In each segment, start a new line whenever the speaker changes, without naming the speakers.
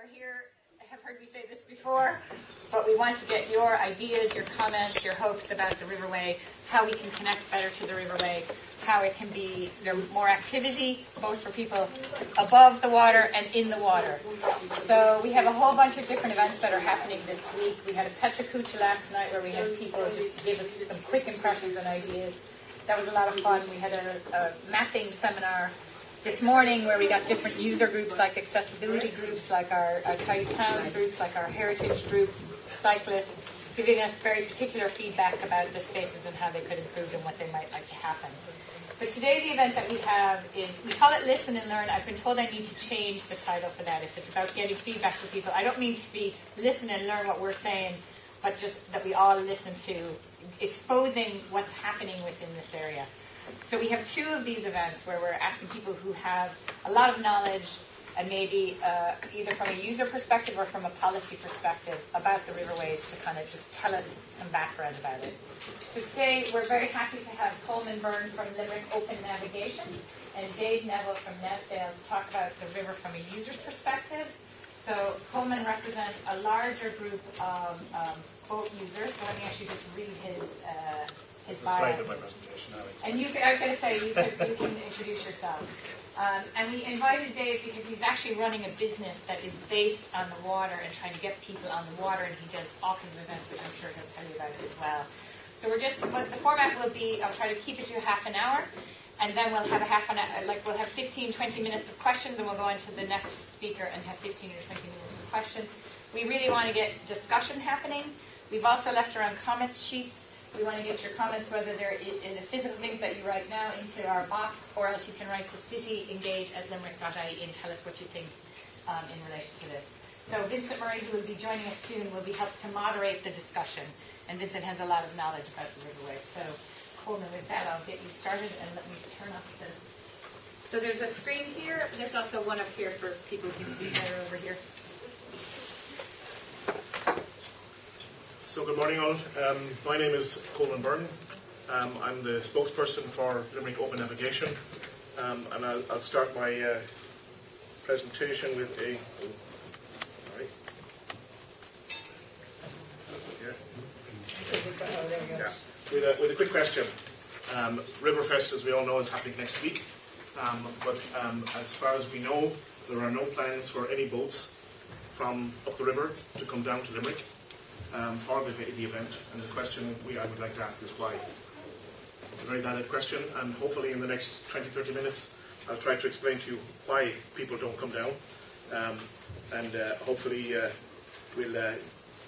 are here have heard me say this before, but we want to get your ideas, your comments, your hopes about the Riverway, how we can connect better to the Riverway, how it can be there more activity, both for people above the water and in the water. So we have a whole bunch of different events that are happening this week. We had a Petra Kucha last night where we had people just give us some quick impressions and ideas. That was a lot of fun. We had a mapping seminar this morning where we got different user groups, like accessibility groups, like our tidy towns groups, like our heritage groups, cyclists, giving us very particular feedback about the spaces and how they could improve and what they might like to happen. But today the event that we have is, we call it Listen and Learn. I've been told I need to change the title for that if it's about getting feedback from people. I don't mean to be listen and learn what we're saying, but just that we all listen to exposing what's happening within this area. So we have two of these events where we're asking people who have a lot of knowledge and maybe either from a user perspective or from a policy perspective about the Riverways to kind of just tell us some background about it. So today we're very happy to have Colman Byrne from Limerick Open Navigation and Dave Neville from NavSails talk about the river from a user's perspective. So Colman represents a larger group of boat users. So let me actually just read his bio.
Slide of my presentation now.
And you can, I was going to say, you can introduce yourself. And we invited Dave because he's actually running a business that is based on the water and trying to get people on the water, and he does all kinds of events, which I'm sure he'll tell you about it as well. So we're just, what the format will be, I'll try to keep it to half an hour, and then we'll have we'll have 15, 20 minutes of questions, and we'll go on to the next speaker and have 15 or 20 minutes of questions. We really want to get discussion happening. We've also left around comments sheets. We want to get your comments, whether they're in the physical things that you write now, into our box, or else you can write to cityengage@limerick.ie and tell us what you think in relation to this. So Vincent Murray, who will be joining us soon, will be helped to moderate the discussion. And Vincent has a lot of knowledge about the Riverway. So Coleman, with that, I'll get you started and let me turn off the... So there's a screen here. There's also one up here for people who can see better over here.
So good morning all. My name is Colman Byrne. I'm the spokesperson for Limerick Open Navigation. And I'll start my presentation with a... With a quick question. Riverfest, as we all know, is happening next week. But as far as we know, there are no plans for any boats from up the river to come down to Limerick for the event. And the question I would like to ask is why. It's a very valid question, and hopefully in the next 20-30 minutes I'll try to explain to you why people don't come down. And hopefully we'll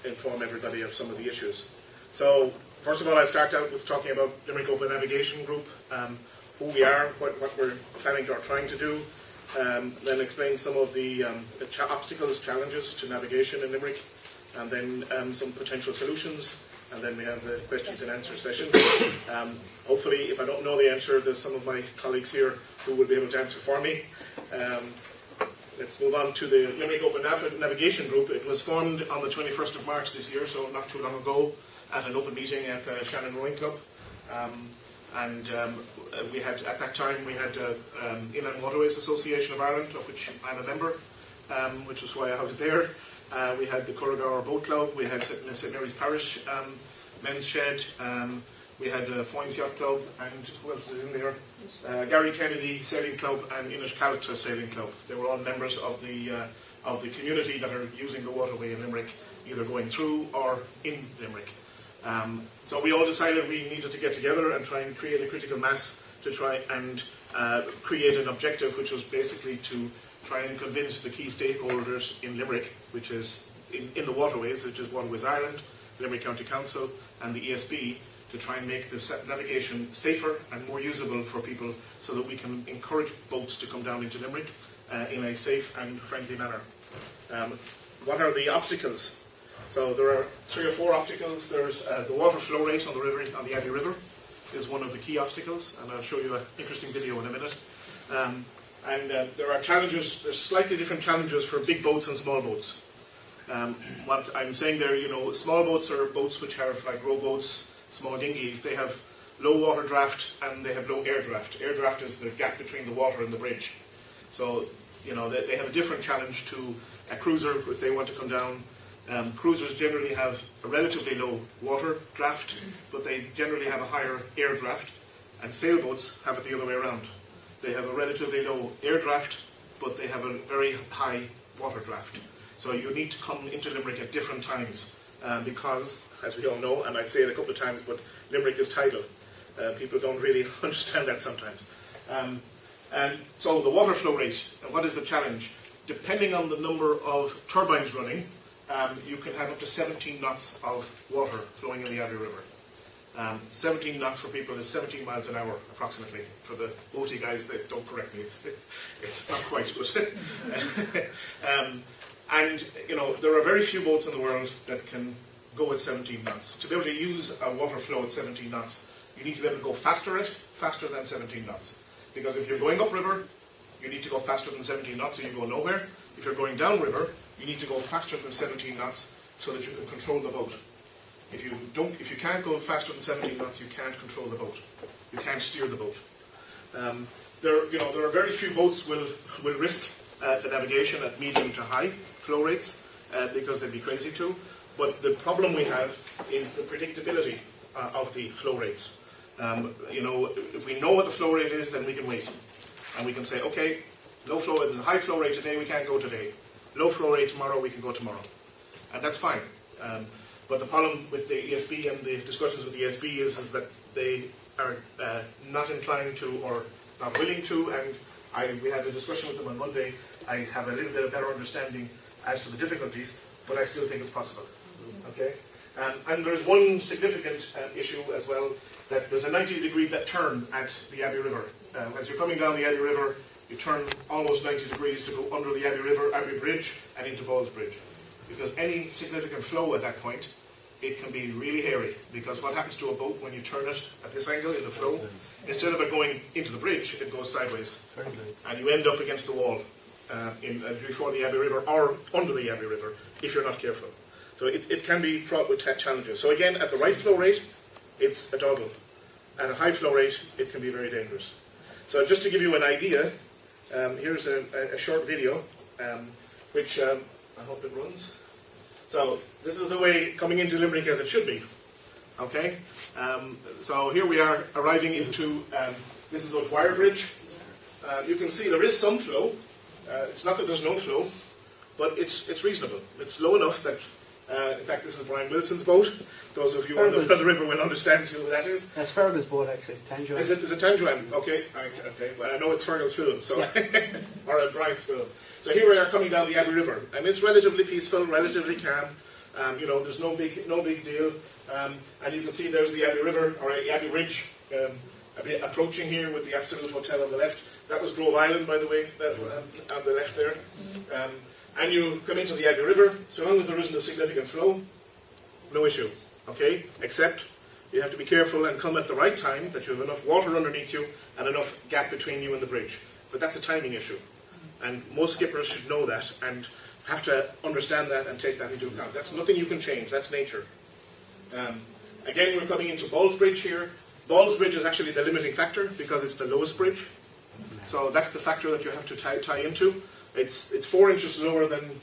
inform everybody of some of the issues. So, first of all, I start out with talking about Limerick Open Navigation Group, who we are, what we're planning or trying to do, then explain some of the obstacles, challenges to navigation in Limerick, and then some potential solutions, and then we have the questions and answer session. Hopefully, if I don't know the answer, there's some of my colleagues here who will be able to answer for me. Let's move on to the Limerick Open Navigation Group. It was formed on the 21st of March this year, so not too long ago, at an open meeting at Shannon Rowing Club. We had, at that time, we had Inland Waterways Association of Ireland, of which I'm a member, which is why I was there. We had the Curraghour Boat Club, we had St Mary's Parish Men's Shed, we had Foynes Yacht Club, and who else is in there? Gary Kennedy Sailing Club and Inishcaltra Sailing Club. They were all members of the community that are using the waterway in Limerick, either going through or in Limerick. So we all decided we needed to get together and try and create a critical mass to try and create an objective, which was basically to try and convince the key stakeholders in Limerick, which is in the waterways, which is Waterways Ireland, Limerick County Council and the ESB, to try and make the navigation safer and more usable for people so that we can encourage boats to come down into Limerick in a safe and friendly manner. What are the obstacles? So there are 3 or 4 obstacles. There's the water flow rate on the river, on the Abbey River, is one of the key obstacles, and I'll show you an interesting video in a minute. There are challenges. There's slightly different challenges for big boats and small boats. What I'm saying there, small boats are boats which have like rowboats, small dinghies. They have low water draft and they have low air draft. Air draft is the gap between the water and the bridge. So They have a different challenge to a cruiser if they want to come down. Cruisers generally have a relatively low water draft, but they generally have a higher air draft, and sailboats have it the other way around. They have a relatively low air draft, but they have a very high water draft. So you need to come into Limerick at different times because, as we all know, and I say it a couple of times, but Limerick is tidal. People don't really understand that sometimes. And so the water flow rate, what is the challenge? Depending on the number of turbines running, you can have up to 17 knots of water flowing in the Abbey River. 17 knots for people is 17 miles an hour, approximately. For the boaty guys, that don't correct me, it's not quite. But and, there are very few boats in the world that can go at 17 knots. To be able to use a water flow at 17 knots, you need to be able to go faster than 17 knots. Because if you're going upriver, you need to go faster than 17 knots, so you go nowhere. If you're going downriver, you need to go faster than 17 knots so that you can control the boat. If you can't go faster than 17 knots, you can't control the boat. You can't steer the boat. There are very few boats will risk the navigation at medium to high flow rates because they'd be crazy to. But the problem we have is the predictability of the flow rates. If we know what the flow rate is, then we can wait. And we can say, okay, low flow, there's a high flow rate today, we can't go today. Low flow rate tomorrow, we can go tomorrow. And that's fine. But the problem with the ESB and the discussions with the ESB is that they are not inclined to or not willing to, and we had a discussion with them on Monday. I have a little bit of better understanding as to the difficulties, but I still think it's possible. Okay? And there's one significant issue as well, that there's a 90-degree turn at the Abbey River. As you're coming down the Abbey River, you turn almost 90 degrees to go under the Abbey River, Abbey Bridge, and into Ball's Bridge. If there's any significant flow at that point, it can be really hairy, because what happens to a boat when you turn it at this angle in the flow, instead of it going into the bridge, it goes sideways. And you end up against the wall before the Abbey River or under the Abbey River if you're not careful. So it can be fraught with challenges. So again, at the right flow rate, it's a doggle. At a high flow rate, it can be very dangerous. So just to give you an idea, here's a short video, which I hope it runs. So this is the way coming into Limerick as it should be. Okay? So here we are arriving into, this is O'Dwyer Bridge. You can see there is some flow. It's not that there's no flow, but it's reasonable. It's low enough that, in fact, this is Brian Wilson's boat. Those of you on the river will understand who that is.
That's Fergal's boat, actually. Tangerine.
Is it Tangerine? Okay. Well, I know it's Fergal's film, so or Brian's film. So here we are coming down the Abbey River, and it's relatively peaceful, relatively calm. There's no big deal. And you can see there's the Abbey River, or Abbey Ridge, approaching here with the Absolute Hotel on the left. That was Grove Island, by the way, on the left there. And you come into the Abbey River, so long as there isn't a significant flow, no issue. Okay? Except you have to be careful and come at the right time, that you have enough water underneath you and enough gap between you and the bridge. But that's a timing issue. And most skippers should know that and have to understand that and take that into account. That's nothing you can change, that's nature. Again, we're coming into Ball's Bridge here. Ball's Bridge is actually the limiting factor because it's the lowest bridge. So that's the factor that you have to tie into. It's 4 inches lower than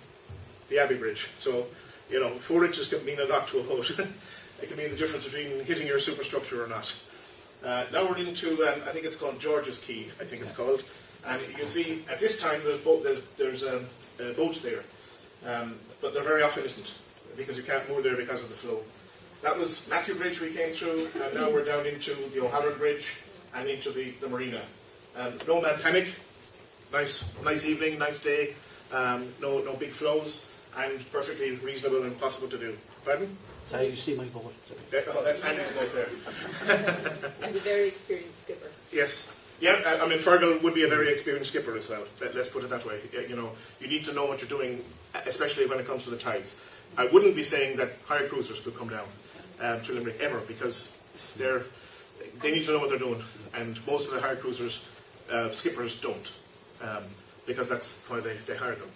the Abbey Bridge. So, 4 inches can mean a lot to a boat. It can mean the difference between hitting your superstructure or not. Now we're into, I think it's called George's Quay, I think it's called. And you can see, at this time, there's boats there. But there very often isn't, because you can't move there because of the flow. That was Matthew Bridge we came through, and now we're down into the O'Halloran Bridge and into the marina. No mad panic. Nice evening, nice day. No big flows, and perfectly reasonable and possible to do. Pardon?
Sorry, you see my boat.
Oh, that's Andy's boat there.
And a very experienced skipper.
Yes. Yeah, Fergal would be a very experienced skipper as well. Let's put it that way. You need to know what you're doing, especially when it comes to the tides. I wouldn't be saying that hire cruisers could come down to Limerick ever, because they need to know what they're doing, and most of the hire cruisers, skippers don't, because that's why they hire them.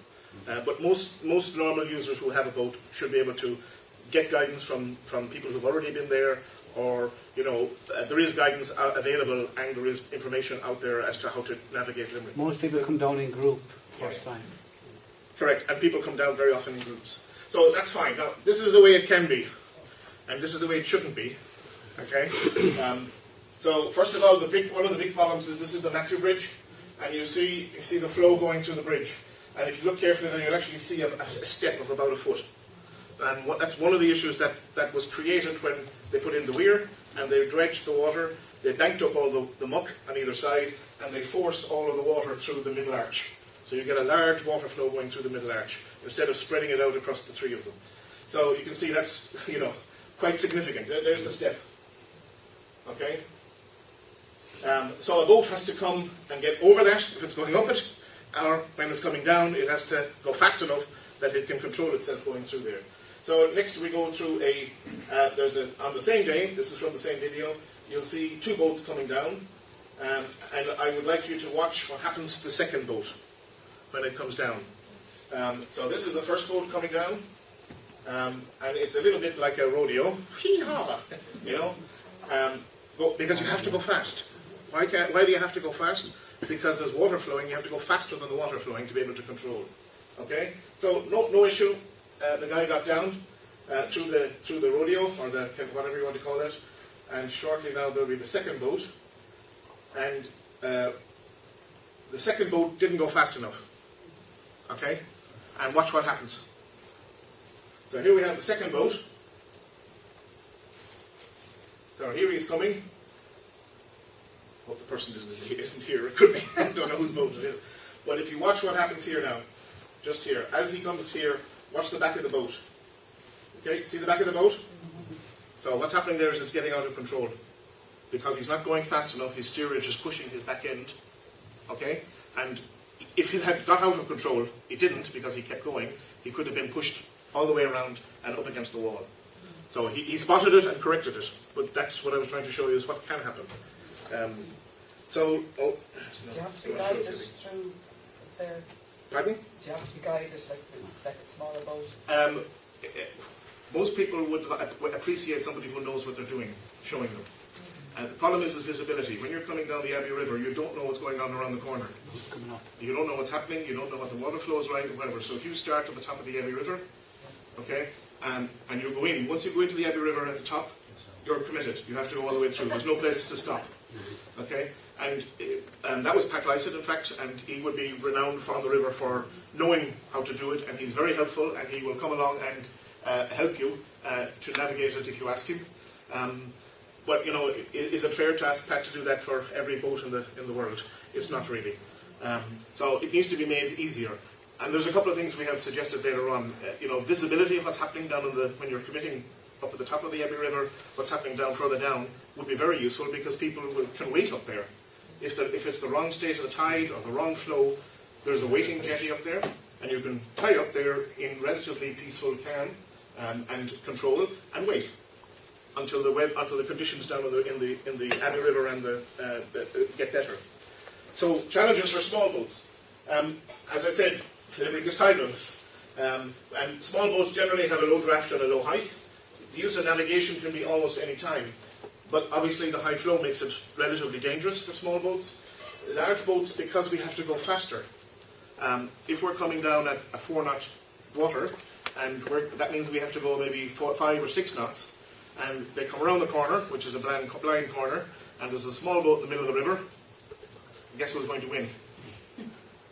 But most normal users who have a boat should be able to get guidance from people who've already been there, or there is guidance available, and there is information out there as to how to navigate Limerick.
Most people come down in group first time.
Correct, and people come down very often in groups. So that's fine. Now, this is the way it can be, and this is the way it shouldn't be. Okay? So first of all, one of the big problems is this is the Matthew Bridge, and you see the flow going through the bridge. And if you look carefully, then you'll actually see a step of about a foot. And that's one of the issues that was created when they put in the weir, and they dredged the water, they banked up all the muck on either side, and they force all of the water through the middle arch. So you get a large water flow going through the middle arch, instead of spreading it out across the three of them. So you can see that's, quite significant. There's the step. Okay? So a boat has to come and get over that if it's going up it, or when it's coming down, it has to go fast enough that it can control itself going through there. So next we go through on the same day, this is from the same video, you'll see two boats coming down, and I would like you to watch what happens to the second boat when it comes down. So this is the first boat coming down, and it's a little bit like a rodeo, hee-haw, because you have to go fast. Why do you have to go fast? Because there's water flowing, you have to go faster than the water flowing to be able to control. Okay? So no issue. The guy got down through the rodeo, or the whatever you want to call it, and shortly now there'll be the second boat, and the second boat didn't go fast enough. Okay? And watch what happens. So here we have the second boat. So here he's coming. Hope the person isn't here. It could be. I don't know whose boat it is. But if you watch what happens here now, just here, as he comes here, watch the back of the boat. Okay, see the back of the boat? So what's happening there is it's getting out of control. Because he's not going fast enough, his steerage is pushing his back end. Okay? And if it had got out of control, it didn't because he kept going, he could have been pushed all the way around and up against the wall. So he spotted it and corrected it. But that's what I was trying to show you is what can happen.
Do you have to be guided through there?
Pardon?
Do you have to be guided like the second smaller boat?
Most people would appreciate somebody who knows what they're doing, showing them. The problem is visibility. When you're coming down the Abbey River, you don't know what's going on around the corner.
Who's coming up?
You don't know what's happening, you don't know what the water flow is like, or whatever. So if you start at the top of the Abbey River, okay, and you go in, once you go into the Abbey River at the top, you're committed. You have to go all the way through. There's no place to stop. Okay? And that was Pat Lycett, in fact, and he would be renowned on the river for knowing how to do it, and he's very helpful, and he will come along and help you to navigate it if you ask him. But, is it fair to ask Pat to do that for every boat in the world? It's not really. So it needs to be made easier. And there's a couple of things we have suggested later on. Visibility of what's happening down when you're committing up at the top of the Abbey River, what's happening down further down would be very useful because people can wait up there. If it's the wrong state of the tide or the wrong flow, there's a waiting jetty up there, and you can tie up there in relatively peaceful calm and control and wait until the conditions down in the Abbey River and get better. So challenges for small boats. As I said, Limerick is tidal, and small boats generally have a low draft and a low height. The use of navigation can be almost any time, but obviously the high flow makes it relatively dangerous for small boats. Large boats, because we have to go faster, if we're coming down at a 4-knot water, and that means we have to go maybe 5 or 6 knots, and they come around the corner, which is a blind corner, and there's a small boat in the middle of the river, guess who's going to win?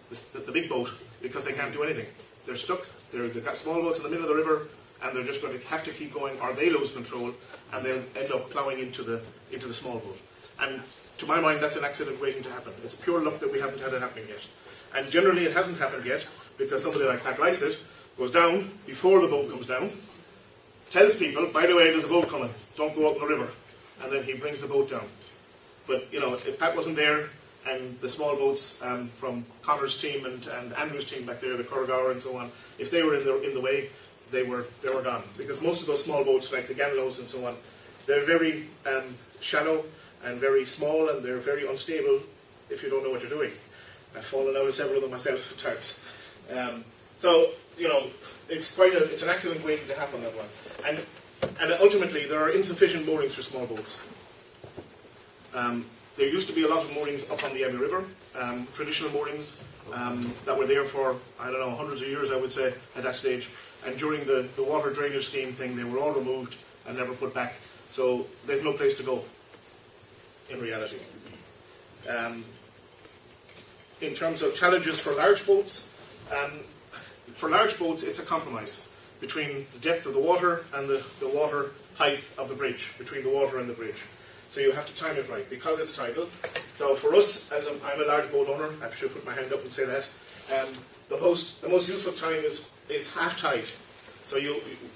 The big boat, because they can't do anything. They're stuck, they've got small boats in the middle of the river, and they're just going to have to keep going, or they lose control, and they'll end up ploughing into the small boat. And to my mind, that's an accident waiting to happen. It's pure luck that we haven't had it happening yet. And generally it hasn't happened yet, because somebody like Pat Lycett goes down before the boat comes down, tells people, by the way, there's a boat coming, don't go out in the river, and then he brings the boat down. But, if Pat wasn't there, and the small boats from Connor's team and Andrew's team back there, the Corrigal and so on, if they were in the way, they were gone. Because most of those small boats, like the Ganlows and so on, they're very shallow and very small, and they're very unstable if you don't know what you're doing. I've fallen out of several of them myself at times. So, it's an accident waiting to happen, that one. And ultimately, there are insufficient moorings for small boats. there used to be a lot of moorings up on the Abbey River, traditional moorings that were there for, I don't know, hundreds of years, I would say, at that stage. And during the water drainage scheme thing, they were all removed and never put back. So there's no place to go, in reality. In terms of challenges for large boats, it's a compromise between the depth of the water and the water height of the bridge, between the water and the bridge. So you have to time it right, because it's tidal. So for us, I'm a large boat owner, I should put my hand up and say that, the most useful time is half tide. So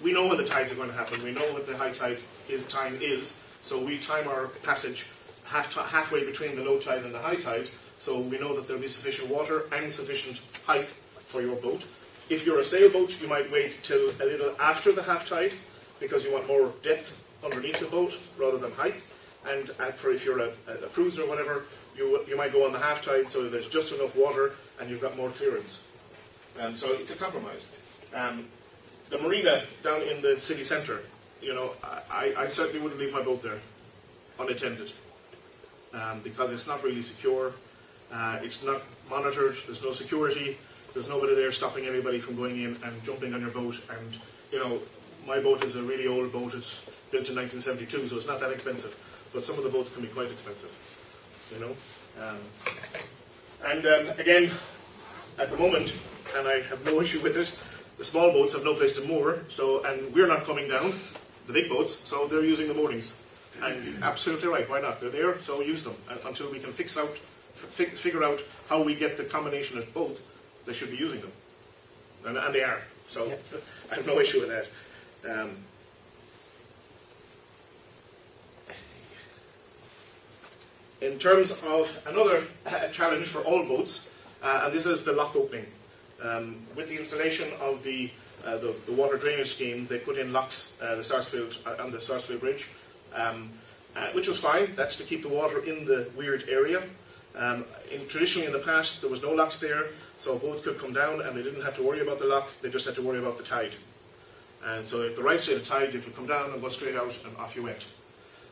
we know when the tides are going to happen, we know what the high tide time is, so we time our passage halfway between the low tide and the high tide, so we know that there will be sufficient water and sufficient height for your boat. If you're a sailboat, you might wait till a little after the half tide, because you want more depth underneath the boat rather than height. And for if you're a cruiser or whatever, you might go on the half tide, so there's just enough water and you've got more clearance. So it's a compromise. The marina down in the city centre, I certainly wouldn't leave my boat there unattended, because it's not really secure. It's not monitored. There's no security. There's nobody there stopping anybody from going in and jumping on your boat. And my boat is a really old boat. It's built in 1972, so it's not that expensive. But some of the boats can be quite expensive, Again, at the moment, and I have no issue with it, the small boats have no place to moor, and we're not coming down, the big boats, so they're using the moorings. And you're absolutely right, why not? They're there, so use them. Until we can figure out how we get the combination of both, they should be using them. And they are, so yeah. I have no issue with that. In terms of another challenge for all boats, and this is the lock opening. With the installation of the water drainage scheme, they put in locks on the Sarsfield Bridge, which was fine. That's to keep the water in the weird area. Traditionally in the past, there was no locks there, so boats could come down and they didn't have to worry about the lock, they just had to worry about the tide. And so at the right side of the tide, you could come down and go straight out and off you went.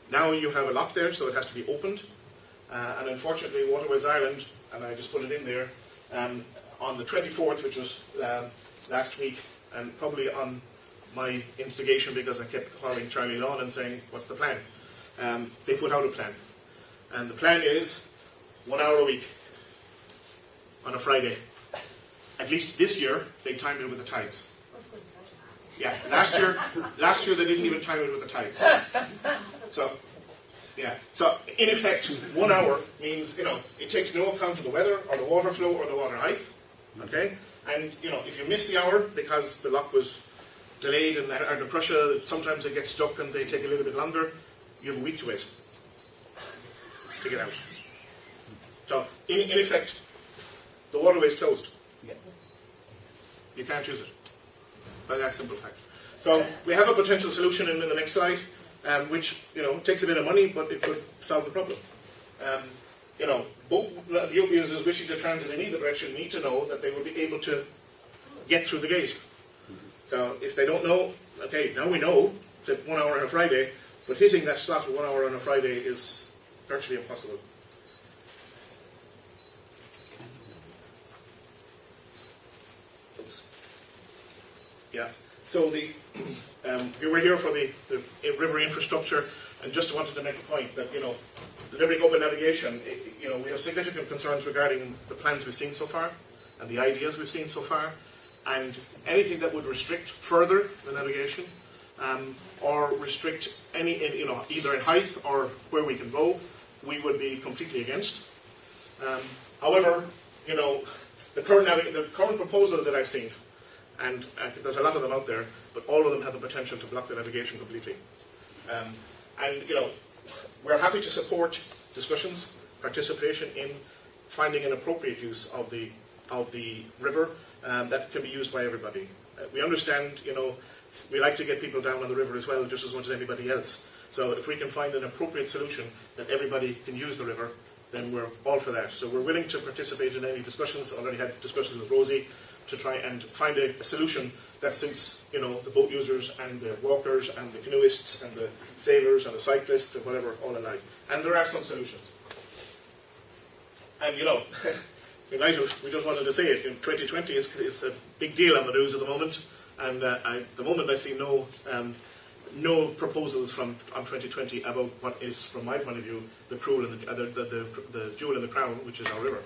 Now you have a lock there, so it has to be opened. And unfortunately, Waterways Ireland, and I just put it in there, on the 24th, which was last week, and probably on my instigation because I kept calling Charlie Lawn and saying, what's the plan? They put out a plan. And the plan is 1 hour a week on a Friday. At least this year, they timed it with the tides. Yeah, last year they didn't even time it with the tides. So, yeah. So, in effect, 1 hour means, it takes no account of the weather or the water flow or the water height. Okay? And, if you miss the hour because the lock was delayed and under pressure, sometimes they get stuck and they take a little bit longer, you have a week to wait to get out. So, in effect, the waterway is closed. You can't use it. By that simple fact. So, we have a potential solution in the next slide, which, takes a bit of money, but it could solve the problem. Both the users wishing to transit in either direction need to know that they will be able to get through the gate. So if they don't know, okay, now we know, it's 1 hour on a Friday, but hitting that slot of 1 hour on a Friday is virtually impossible. Oops. Yeah, so we were here for the river infrastructure, and just wanted to make a point that, the Limerick Open Navigation, we have significant concerns regarding the plans we've seen so far, and the ideas we've seen so far, and anything that would restrict further the navigation, or restrict any, either in height or where we can go, we would be completely against. However, the current proposals that I've seen, and there's a lot of them out there, but all of them have the potential to block the navigation completely. We're happy to support discussions, participation in finding an appropriate use of the river that can be used by everybody. We understand, we like to get people down on the river as well, just as much as anybody else. So if we can find an appropriate solution that everybody can use the river, then we're all for that. So we're willing to participate in any discussions. I already had discussions with Rosie to try and find a solution that suits, the boat users and the walkers and the canoeists and the sailors and the cyclists and whatever, all alike. And there are some solutions. And, you know, we just wanted to say it. 2020 is a big deal on the news at the moment, and at the moment I see no proposals on 2020 about what is, from my point of view, the jewel in the crown, which is our river.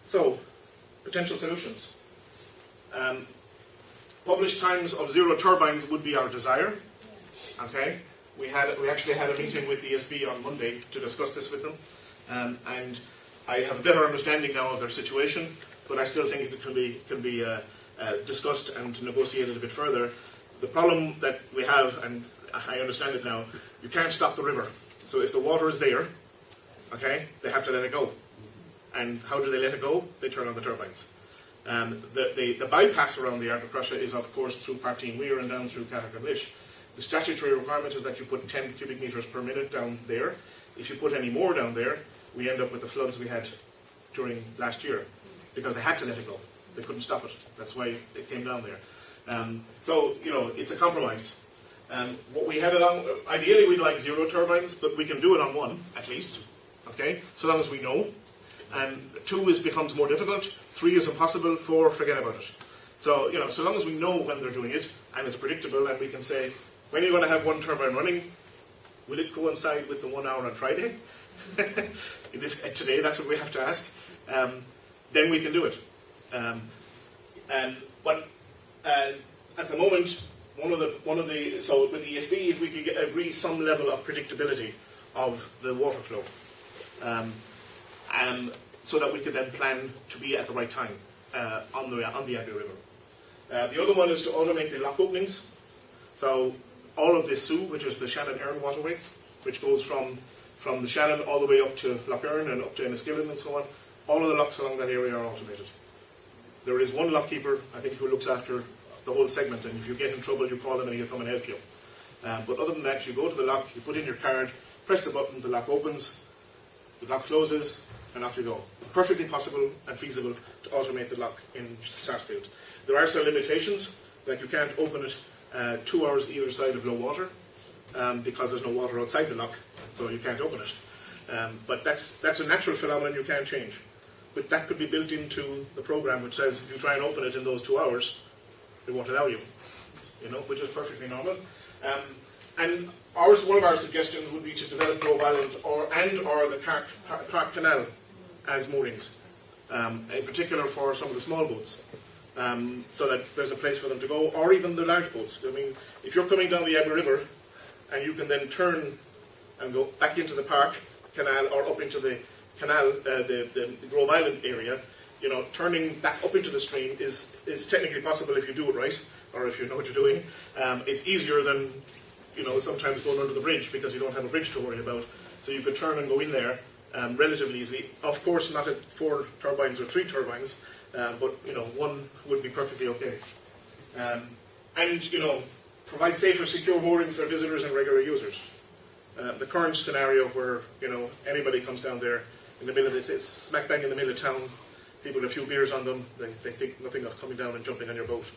So, potential solutions. Published times of zero turbines would be our desire. Okay, we actually had a meeting with the ESB on Monday to discuss this with them, and I have a better understanding now of their situation. But I still think it can be discussed and negotiated a bit further. The problem that we have, and I understand it now, you can't stop the river. So if the water is there, okay, they have to let it go. And how do they let it go? They turn on the turbines. The bypass around the Ard Crusha is, of course, through Partine Weir and down through Catherine-Lish. The statutory requirement is that you put 10 cubic metres per minute down there. If you put any more down there, we end up with the floods we had during last year, because they had to let it go. They couldn't stop it. That's why it came down there. So, you know, it's a compromise. What we had it on, ideally we'd like zero turbines, but we can do it on one, at least. Okay? So long as we know. And 2 becomes more difficult, 3 is impossible, 4, forget about it. So, you know, so long as we know when they're doing it, and it's predictable, and we can say, when you're going to have one turbine running, will it coincide with the 1 hour on Friday? Today, that's what we have to ask. Then we can do it. But at the moment, so with the ESB, if we could agree some level of predictability of the water flow, so that we could then plan to be at the right time on the Abbey River. The other one is to automate the lock openings. So all of the Sue, which is the Shannon-Earn waterway, which goes from the Shannon all the way up to Lough Erne and up to Enniskillen and so on, all of the locks along that area are automated. There is one lockkeeper, I think, who looks after the whole segment, and if you get in trouble, you call him and he'll come and help you. But other than that, you go to the lock, you put in your card, press the button, the lock opens, the lock closes, and off you go. It's perfectly possible and feasible to automate the lock in Sarsfield. There are some limitations, like you can't open it 2 hours either side of low water, because there's no water outside the lock, so you can't open it. But that's a natural phenomenon you can't change. But that could be built into the program, which says if you try and open it in those 2 hours, they won't allow you, which is perfectly normal. And one of our suggestions would be to develop Grove Island or the Park Canal as moorings, in particular for some of the small boats, so that there's a place for them to go, or even the large boats. I mean, if you're coming down the Abbey River, and you can then turn and go back into the Park Canal or up into the canal, the Grove Island area, turning back up into the stream is technically possible if you do it right, or if you know what you're doing. It's easier than sometimes going under the bridge, because you don't have a bridge to worry about. So you could turn and go in there relatively easily. Of course, not at 4 turbines or 3 turbines, but one would be perfectly okay. And provide safer, secure moorings for visitors and regular users. The current scenario where anybody comes down there in the middle of it's smack bang in the middle of town, people with a few beers on them, they think nothing of coming down and jumping on your boat.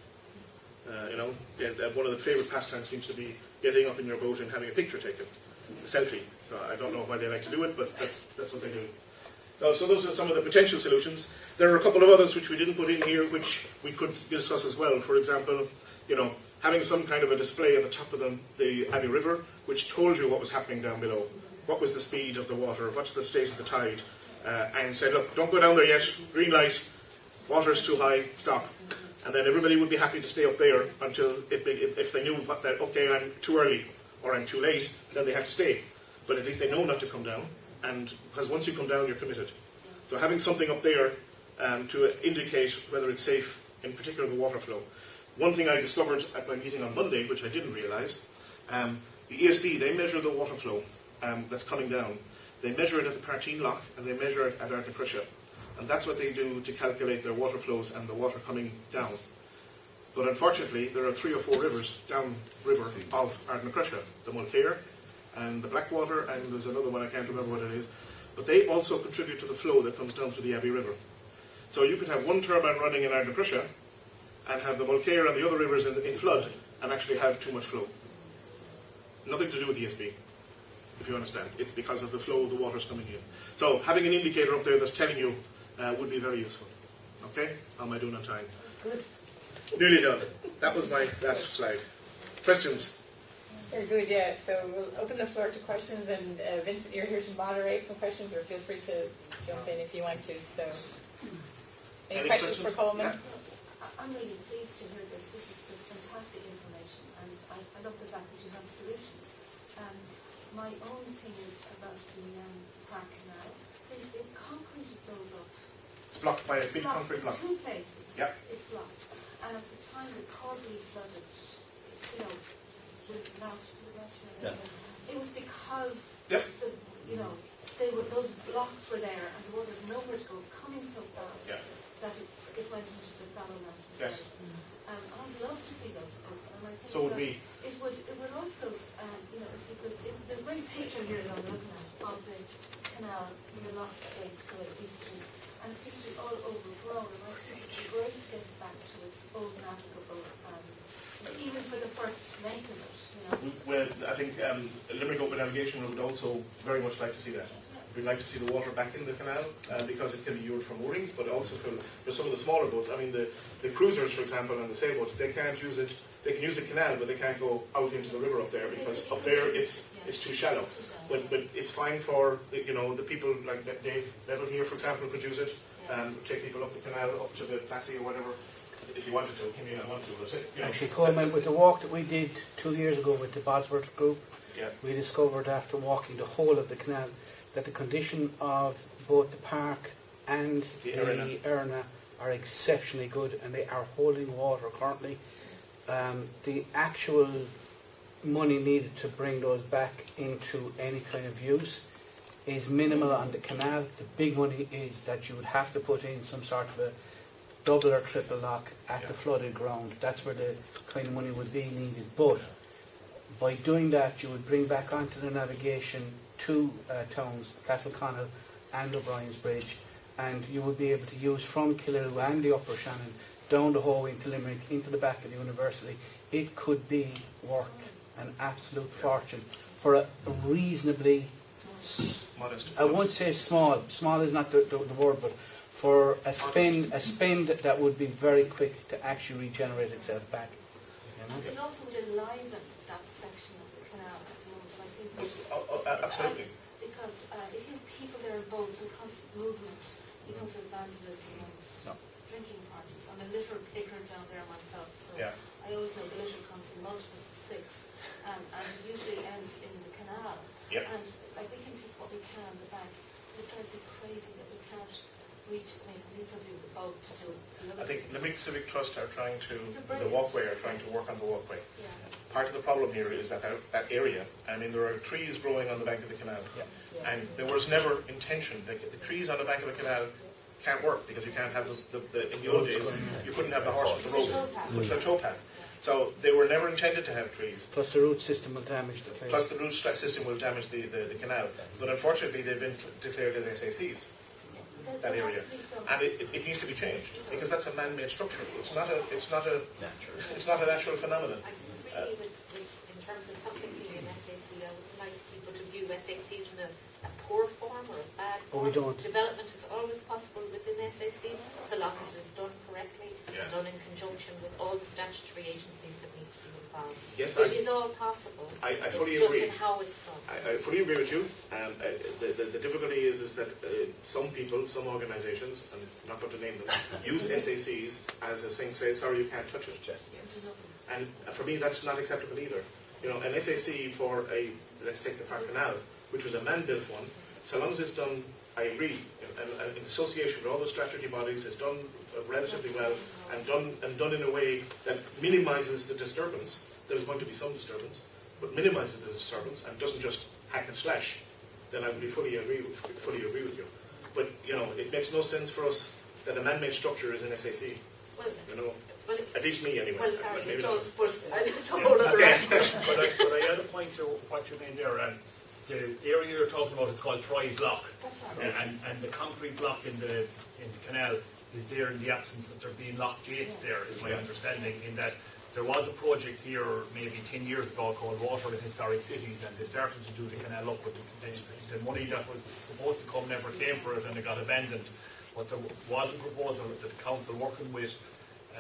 One of the favourite pastimes seems to be getting up in your boat and having a picture taken, a selfie. So I don't know why they like to do it, but that's what they do. So those are some of the potential solutions. There are a couple of others which we didn't put in here, which we could discuss as well. For example, having some kind of a display at the top of the Abbey River, which told you what was happening down below. What was the speed of the water? What's the state of the tide? And said, look, don't go down there yet. Green light. Water's too high. Stop. And then everybody would be happy to stay up there until, if they knew that, okay, I'm too early or I'm too late, then they have to stay. But at least they know not to come down, and because once you come down, you're committed. So having something up there to indicate whether it's safe, in particular the water flow. One thing I discovered at my meeting on Monday, which I didn't realise, the ESB, they measure the water flow that's coming down. They measure it at the Partine Lock, and they measure it at Ard na Crusha. And that's what they do to calculate their water flows and the water coming down. But unfortunately, there are 3 or 4 rivers downriver of Ard na Crusha, the Mulcair and the Blackwater, and there's another one, I can't remember what it is. But they also contribute to the flow that comes down through the Abbey River. So you could have one turbine running in Ard na Crusha and have the Mulcair and the other rivers in flood and actually have too much flow. Nothing to do with ESB. if you understand. It's because of the flow of the water's coming in. So having an indicator up there that's telling you would be very useful. Okay? How am I doing on time?
Good.
Nearly done. That was my last slide. Questions?
Very good, yeah. So we'll open the floor to questions, and Vincent, you're here to moderate some questions, or feel free to jump in if you want to. So, any questions for Colman?
Yeah.
I'm really pleased to hear this. This is just fantastic information, and I love the fact that you have solutions. My own thing is about the park now. The concrete goes up.
It's blocked by a big concrete block.
In 2 places.
Yeah.
It's blocked. And at the time the Corby flooded, with last year, it was because
Yep.
those blocks were there, and the water had nowhere to go. It was coming so fast that it went into the fallow land.
Yes.
I'd love to see those open. And I think
So would we.
It would also, if you could, there's a great picture here that I'm looking at of the canal, the lock gates the way it used to, and it seems to be all overgrown, and I think it'd be great to get it back to its old navigable, even for the first make of it,
Well, I think Limerick Open Navigation would also very much like to see that. We'd like to see the water back in the canal because it can be used for moorings, but also for some of the smaller boats. I mean, the cruisers, for example, and the sailboats, they can't use it. They can use the canal, but they can't go out into the river up there because up there it's too shallow. But it's fine for the people like Dave Neville here, for example, could use it. Take people up the canal up to the Plassey or whatever. If you wanted to, can you not want to? Was it?
Actually, Colman, with the walk that we did 2 years ago with the Bosworth group, we discovered after walking the whole of the canal that the condition of both the park and the Erna are exceptionally good, and they are holding water currently. The actual money needed to bring those back into any kind of use is minimal on the canal. The big money is that you would have to put in some sort of a double or triple lock at the flooded ground. That's where the kind of money would be needed. But by doing that, you would bring back onto the navigation 2 towns, Castleconnell and O'Brien's Bridge, and you would be able to use from Killaloe and the Upper Shannon down the hallway into Limerick, into the back of the university. It could be worth an absolute fortune for a reasonably,
modest.
I won't say small is not the word, but for a spend that would be very quick to actually regenerate itself back.
It also would enliven that section of the canal at the moment, I think.
Absolutely.
Because if you have people there in boats and constant movement, you don't have vandalism and drinking parties. I'm a litter picker down there myself, so I always know the litter comes in multiples of 6, and it usually ends in the canal.
Yep.
And we can do what we can in the back. It drives me crazy that we can't reach. I mean, we need somebody with a boat to do.
I think Limerick Civic Trust are trying to, the walkway are trying to work on the walkway.
Yeah.
Part of the problem here is that area, I mean, there are trees growing on the bank of the canal, and there was never intention. The trees on the bank of the canal can't work because you can't have in the old days, you couldn't have the horse with the rope, with the towpath. So they were never intended to have trees.
Plus the root system will damage the place.
Plus the root system will damage the canal. But unfortunately, they've been declared as SACs. That area, and it needs to be changed because that's a man-made structure. It's not a natural phenomenon.
I agree in terms of something being an SAC. I would like people to view SACs in a poor form or a bad form.
We don't.
Development is always possible within SACs, so long as it is done correctly, done in conjunction with all the statutory agencies that need to be involved.
Yes,
it is all possible.
I fully
it's
agree.
Just in how it's done.
I fully agree with you. The difficulty is that some people, some organisations, and I'm not going to name them, use SACs as a thing, say, sorry, you can't touch it.
Yes.
And for me, that's not acceptable either. An SAC for let's take the Park Canal, which was a man-built one, so long as it's done, I agree, and in association with all the statutory bodies, it's done relatively well and done in a way that minimises the disturbance. There's going to be some disturbance, but minimises the disturbance and doesn't just hack and slash. Then I would fully agree with you. But it makes no sense for us that a man-made structure is an SAC.
Well,
at least me anyway.
Well, sorry,
Maybe
it
not.
does, but it's a whole other argument.
But I had a point to what you mean there, and the area you're talking about is called Troy's Lock, and the concrete block in the canal is there in the absence of there being lock gates there, is my understanding, in that there was a project here maybe 10 years ago called Water in Historic Cities, and they started to do the canal up, but the money that was supposed to come never came for it, and it got abandoned. But there was a proposal that the council, working with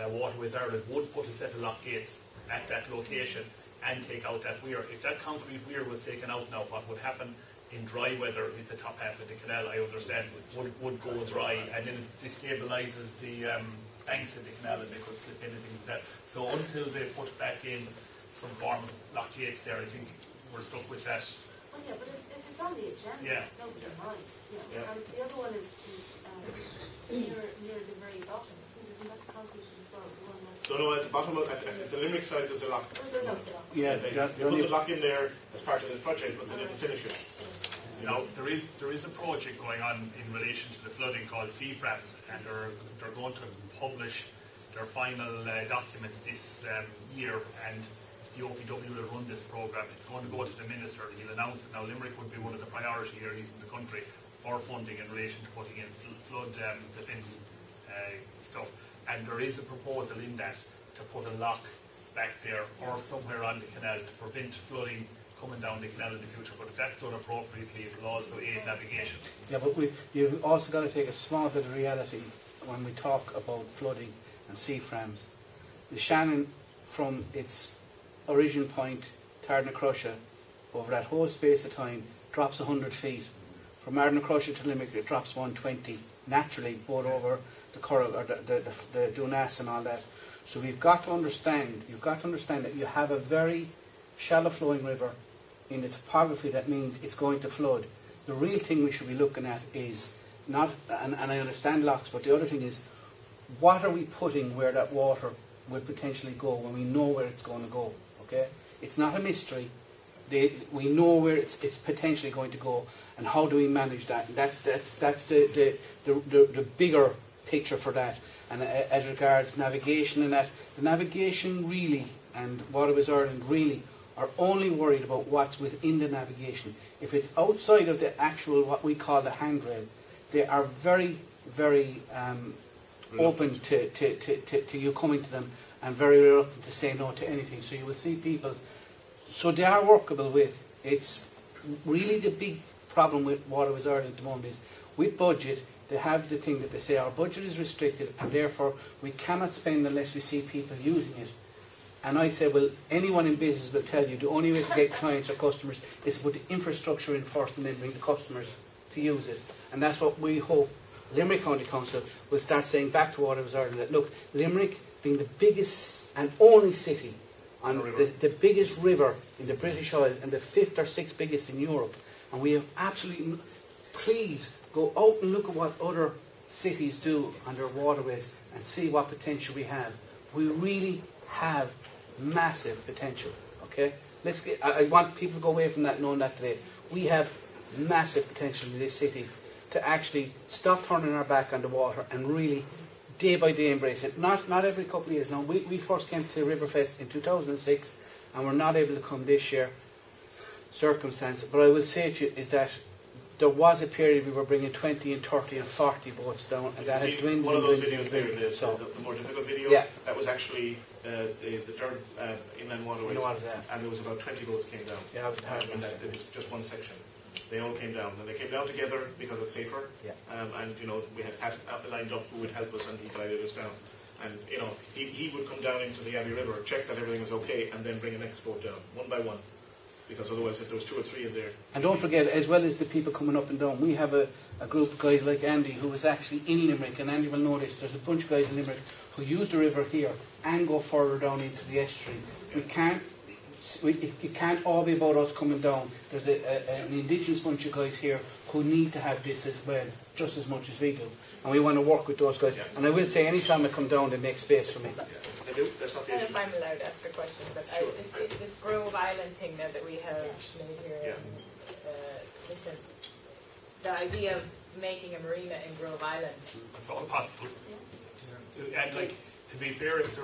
Waterways Ireland, would put a set of lock gates at that location and take out that weir. If that concrete weir was taken out now, what would happen in dry weather is the top half of the canal, I understand, would go dry, and then it destabilises the banks of the canal, and they could slip anything like that. So until they put back in some form of lock gates there, I think we're stuck with that.
Well, yeah, but if it's on the agenda,
Yeah.
nobody minds.
Yeah.
And the other one is near the very bottom. Isn't that the concrete as well? The one that...
So no, at the bottom, at the Limerick side, there's a lock.
Oh, they're not there.
Yeah,
They
you're
put
only-
the lock in there as part of the project, but they didn't finish it.
Now, there is a project going on in relation to the flooding called CFRAMS, and they're going to publish their final documents this year, and it's the OPW that run this programme. It's going to go to the Minister, and he'll announce it. Now, Limerick would be one of the priority areas in the country for funding in relation to putting in flood defence stuff. And there is a proposal in that to put a lock back there or somewhere on the canal to prevent flooding coming down the canal in the future. But if that's done appropriately, it will also aid navigation.
Yeah, but you've also got to take a small bit of reality when we talk about flooding and CFRAMS. The Shannon, from its origin point, Ardnacrusha, over that whole space of time, drops 100 feet. From Ardnacrusha to Limerick, it drops 120 naturally, both over the Curragh, or the Dunas and all that. So you've got to understand that you have a very shallow flowing river in the topography. That means it's going to flood. The real thing we should be looking at is not, and I understand locks, but the other thing is, what are we putting where that water will potentially go when we know where it's going to go? Okay, it's not a mystery. We know where it's potentially going to go, and how do we manage that? And that's the bigger picture for that. And as regards navigation and that, the navigation really, and Waterways Ireland really, are only worried about what's within the navigation. If it's outside of the actual, what we call the handrail, they are very, very open to you coming to them, and very reluctant to say no to anything. So you will see people, so they are workable with. It's really the big problem with Waterways Ireland at the moment is, with budget, they have the thing that they say our budget is restricted, and therefore we cannot spend unless we see people using it. And I say, well, anyone in business will tell you the only way to get clients or customers is to put the infrastructure in first and then bring the customers to use it. And that's what we hope Limerick County Council will start saying back to Waterways Ireland, that look, Limerick being the biggest and only city on the biggest river in the British Isles and the 5th or 6th biggest in Europe, and we have absolutely, please go out and look at what other cities do on their waterways and see what potential we have. We really have massive potential. Okay, I want people to go away from that knowing that today. We have massive potential in this city to actually stop turning our back on the water and really day by day embrace it. Not every couple of years. Now, we first came to Riverfest in 2006 and we're not able to come this year, circumstance. But I will say to you is that there was a period we were bringing 20 and 30 and 40 boats down, and that has dwindled.
One of those videos there, the more difficult video,
yeah,
that was actually the third inland waterways, and there was about 20 boats came down.
Yeah, it was hard.
And that, it was just one section. They all came down, and they came down together because it's safer.
Yeah.
And you know, we had Pat lined up who would help us, and he guided us down. And you know, he would come down into the Abbey River, check that everything was okay, and then bring a next boat down, one by one. Because otherwise, if there was 2 or 3 in there...
And don't forget, as well as the people coming up and down, we have a group of guys like Andy, who is actually in Limerick, and Andy will know this. There's a bunch of guys in Limerick who use the river here and go further down into the estuary. Yeah. It can't all be about us coming down. There's an indigenous bunch of guys here who need to have this as well, just as much as we do. And we want to work with those guys. Yeah. And I will say, any time I come down, they make space for me.
Yeah. They do. That's not the issue.
If I'm allowed to ask a question, but
sure.
This Grove Island thing now that we have made here, listen, the idea of making a marina in Grove Island.
It's all possible. Yeah. And like, to be fair, if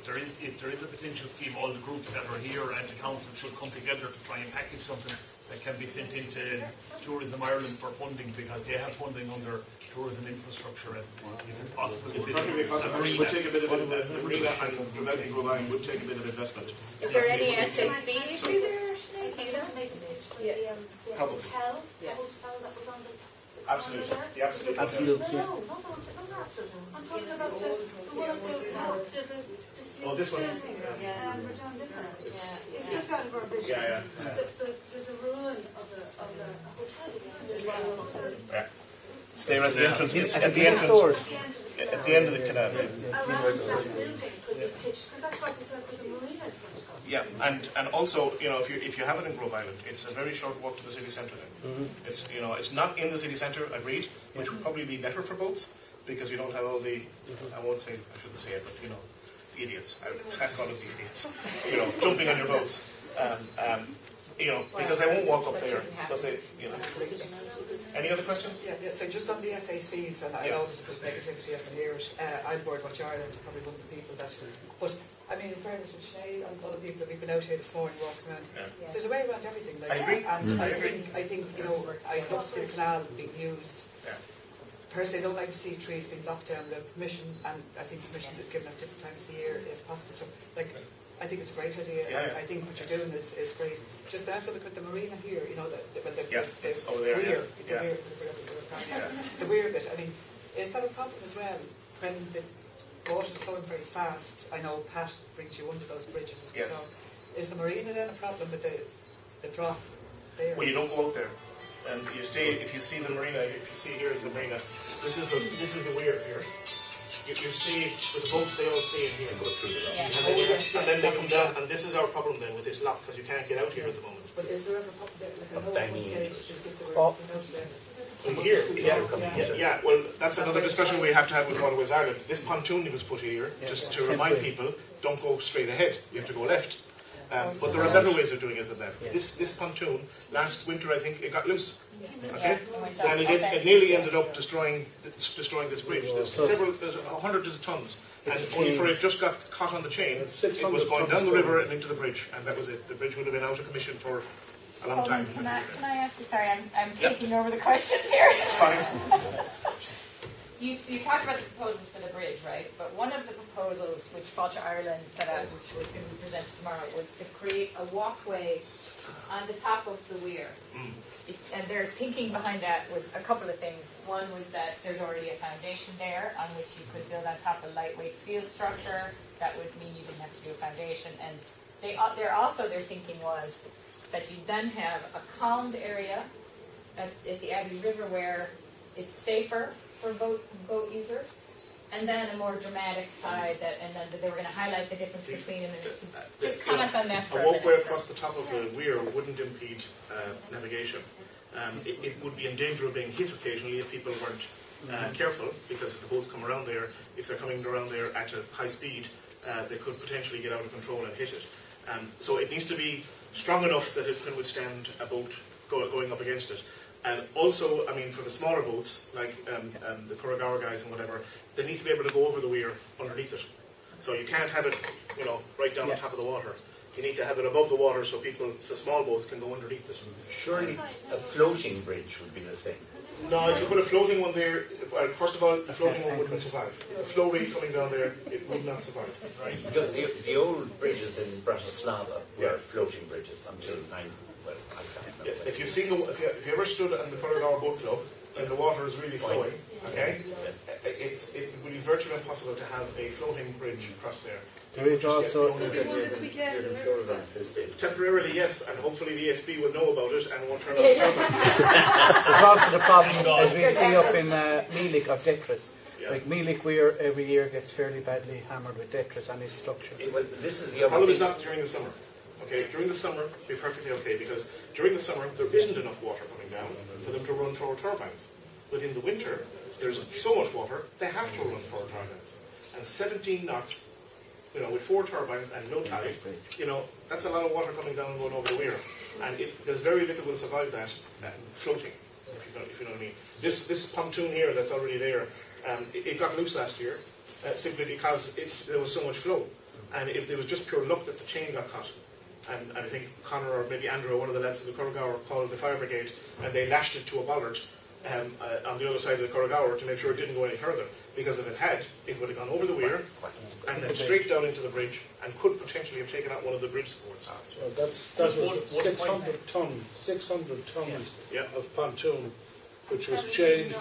there is a potential scheme, all the groups that are here and the council should come together to try and package something that can be sent into Tourism Ireland for funding, because they have funding under tourism infrastructure, and if it's possible to
Perfectly possible. It would take a bit of the marina and developing Bryne would take a bit of investment.
Is there any SSC issue there, Sinead, either?
The hotel, the hotel that was on the...
Absolutely. The absolute.
Absolute, yeah.
No, not I'm talking about the one up there now. There's a
Oh, this one.
building, we're down this end. It's just out of our vision.
Yeah.
There's a ruin of a hotel.
Yeah. It's there at the entrance. It's
At
at
the
the entrance.
stores.
At the end of the canal.
Around that building could be pitched, because that's what the circle of the marina is going to go.
Yeah, and also, if you have it in Grove Island, it's a very short walk to the city centre then. It's it's not in the city centre, agreed, which would probably be better for boats, because you don't have all the, I shouldn't say it, but the idiots, I can't call it the idiots, jumping on your boats, because they won't walk up there, but they, Any other questions?
Yeah, so just on the SACs, and I know there's a bit of negativity up in here, I'm worried about Ireland, probably one of the people that, but I mean, in fairness with Sinead and all the people that we've been out here this morning walking around, there's a way around everything. Like,
I agree.
And I think I'd love to see the canal being used. Personally, I don't like to see trees being locked down. The permission, and I think permission is given at different times of the year if possible. So, I think it's a great idea. I think what you're doing is great. Just last look at the marina here, the weir bit. I mean, is that a problem as well when the water's flowing very fast? I know Pat brings you under those bridges as well. Is the marina then a problem with the drop there?
Well, you don't go out there, and you stay. If you see the marina, if you see here is the marina. This is the weir here. You stay with the boats. They all stay in here and go through the lock, and then they come down. And this is our problem then with this lock, because you can't get out here at the moment.
But is there ever a problem there? Like, I know at one stage, just if there were out there.
Here, well, that's another discussion we have to have with Riverways Ireland. This pontoon that was put here, just to remind people, don't go straight ahead, you have to go left. But there are better ways of doing it than that. This pontoon, last winter I think, it got loose. Okay? And it nearly ended up destroying this bridge. There's hundreds of tons. And only for it just got caught on the chain, it was going down the river and into the bridge, and that was it. The bridge would have been out of commission for a long time.
Can I ask you, sorry, I'm taking over the questions here.
It's fine.
You talked about the proposals for the bridge, right? But one of the proposals which Fáilte Ireland set out, which was going to be presented tomorrow, was to create a walkway on the top of the weir. And their thinking behind that was a couple of things. One was that there's already a foundation there on which you could build on top a lightweight steel structure. That would mean you didn't have to do a foundation. And their thinking was that you then have a calmed area at the Abbey River where it's safer for boat users, and then a more dramatic side and then they were going to highlight the difference between them. Just comment on that for a minute.
A walkway across the top of the weir wouldn't impede navigation. It would be in danger of being hit occasionally if people weren't careful, because if the boats come around there, if they're coming around there at a high speed, they could potentially get out of control and hit it. So it needs to be strong enough that it can withstand a boat going up against it. And also, I mean, for the smaller boats, like the Corrigan guys and whatever, they need to be able to go over the weir underneath it. So you can't have it, right down on top of the water. You need to have it above the water so small boats can go underneath it.
Surely a floating bridge would be the thing.
No, if you put a floating one there, first of all, the floating one wouldn't survive. The flow rate coming down there, it would not survive. Right?
Because the old bridges in Bratislava were floating bridges until I can't remember.
If you've seen if you ever stood in the Corridor Boat Club and the water is really flowing, okay, it would be virtually impossible to have a floating bridge across there.
There is also
temporarily, yes, and hopefully the ESB will know about it and won't turn on the turbines.
there's also the problem, as we see up in Meelick, of detritus. Like Meelick Weir every year gets fairly badly hammered with detritus on its structure.
This is the
The
other
problem
thing.
is not during the summer. Okay, during the summer, it'll be perfectly okay, because during the summer, there isn't enough water coming down for them to run 4 turbines. But in the winter, there's so much water, they have to run 4 turbines. And 17 knots, with 4 turbines and no tide, that's a lot of water coming down and going over the weir. And there's very little will survive that floating, if you know what I mean. This pontoon here that's already there, it got loose last year, simply because there was so much flow. And it was just pure luck that the chain got caught. and I think Conor or maybe Andrew, one of the lads in the Corrigour, called the fire brigade, and they lashed it to a bollard on the other side of the Corrigour to make sure it didn't go any further. Because if it had, it would have gone over the weir and then straight down into the bridge and could potentially have taken out one of the bridge supports.
Well, that was 600 tons of pontoon, which was chained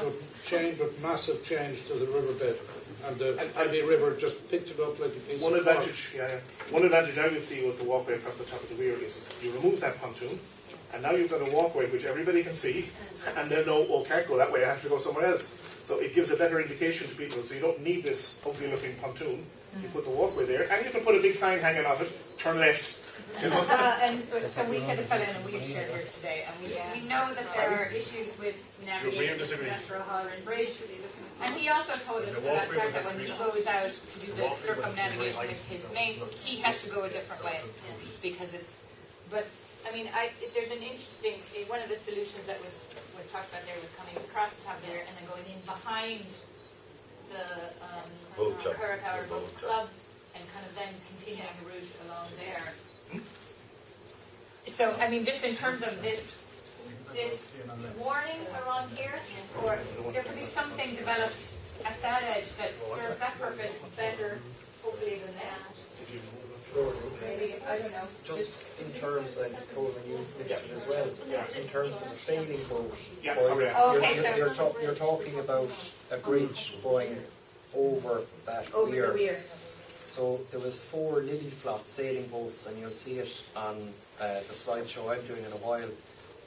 with massive change to the riverbed. And the Abbey River just picked it up like a piece
One
of
advantage I would see with the walkway across the top of the weir is you remove that pontoon, and now you've got a walkway which everybody can see, and they know, oh, can't go that way, I have to go somewhere else. So it gives a better indication to people, so you don't need this ugly looking pontoon. You put the walkway there, and you can put a big sign hanging off it, turn left. You know?
And so we had a fellow in a wheelchair here today, and we know that there are issues with navigating the Central Holland Bridge. And he also told us that when he goes out to do the circumnavigation with his mates, he has to go a different way because it's. But I mean, there's an interesting one of the solutions that was talked about there was coming across the top there and then going in behind the Curraghour Boat Club and kind of then continuing the route along there. So I mean, just in terms of this warning along here, or there could be something developed at that edge that serves that purpose better, hopefully, than that. Maybe, I don't know.
Just in terms, and Colman, you mentioned as well, in terms of the sailing boat.
You're
talking about a bridge going over that weir.
The weir.
So there was 4 lily float sailing boats, and you'll see it on the slideshow I'm doing in a while.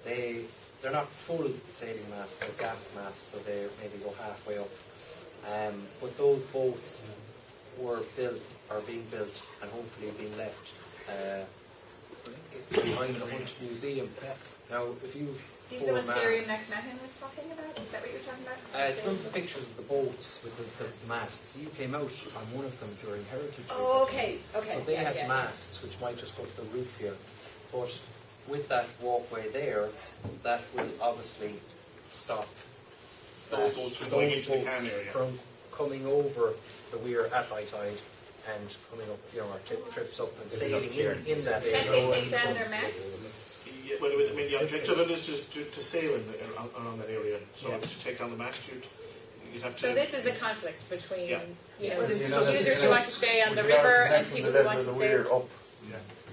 They're not full sailing masts, they're gaff masts, so they maybe go halfway up. But those boats were built, are being built, and hopefully being left behind the Hunt Museum. Now, if you've
these are what Terry McMahon was talking about? Is that what you're talking about?
from the pictures of the boats with the masts, you came out on one of them during Heritage Week.
Oh, okay.
So they had masts, which might just go to the roof here. But with that walkway there, that will obviously stop
those boats from going into the can area.
From coming over the weir at high tide and coming up, or trips up and sailing in that area.
Can they take down their masts?
Yeah, well, I mean, the objective of it is to sail around that area. So to take down the mast, you'd have to.
So this is a conflict between
users
who want to stay on the river and people who want to sail.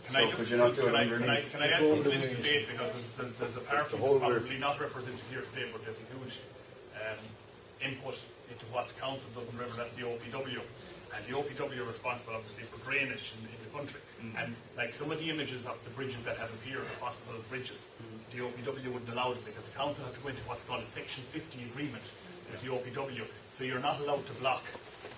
Can I add something into the debate, because there's a party that's probably not represented here today, but there's a huge input into what the council does in the river, that's the OPW. And the OPW are responsible, obviously, for drainage in the country. And like some of the images of the bridges that have appeared, the possible bridges, the OPW wouldn't allow it because the council have to go into what's called a Section 50 agreement with the OPW. So you're not allowed to block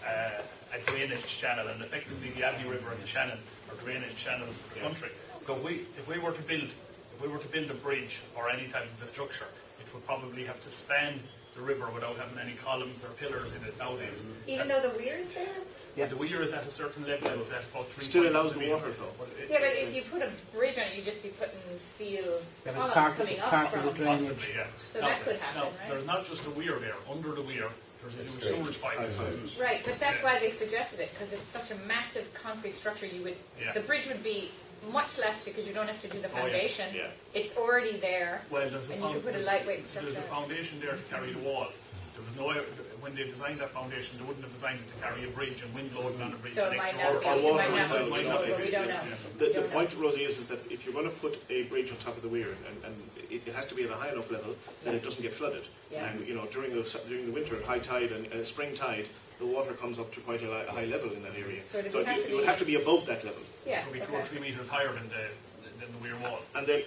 a drainage channel, and effectively the Abbey River and the Shannon are drainage channels for the country. So if we were to build a bridge or any type of a structure, it would probably have to span the river without having any columns or pillars in it nowadays.
Even though the weir is there?
Yeah. The weir is at a certain level, it's at about 3
still allows the water though.
Yeah, but if you put a bridge on it, you'd just be putting steel columns coming up from
the
drainage. Possibly, so that could happen, right?
There's not just a weir there. Under the weir, there's a huge sewage pipe.
Right, but that's why they suggested it, because it's such a massive concrete structure. The bridge would be much less because you don't have to do the foundation. It's already there, and you can put a lightweight structure.
There's a foundation there to carry the wall. When they designed that foundation, they wouldn't have designed it to carry a bridge and wind loading on a bridge.
So it might not be. We don't know.
The point, Rosie, is that if you're going to put a bridge on top of the weir, and it has to be at a high enough level that it doesn't get flooded. And during the winter, at high tide and spring tide, the water comes up to quite a high level in that area. So it would have to be above that level.
Yeah.
It would be 2 or 3 meters higher than the weir wall.
And then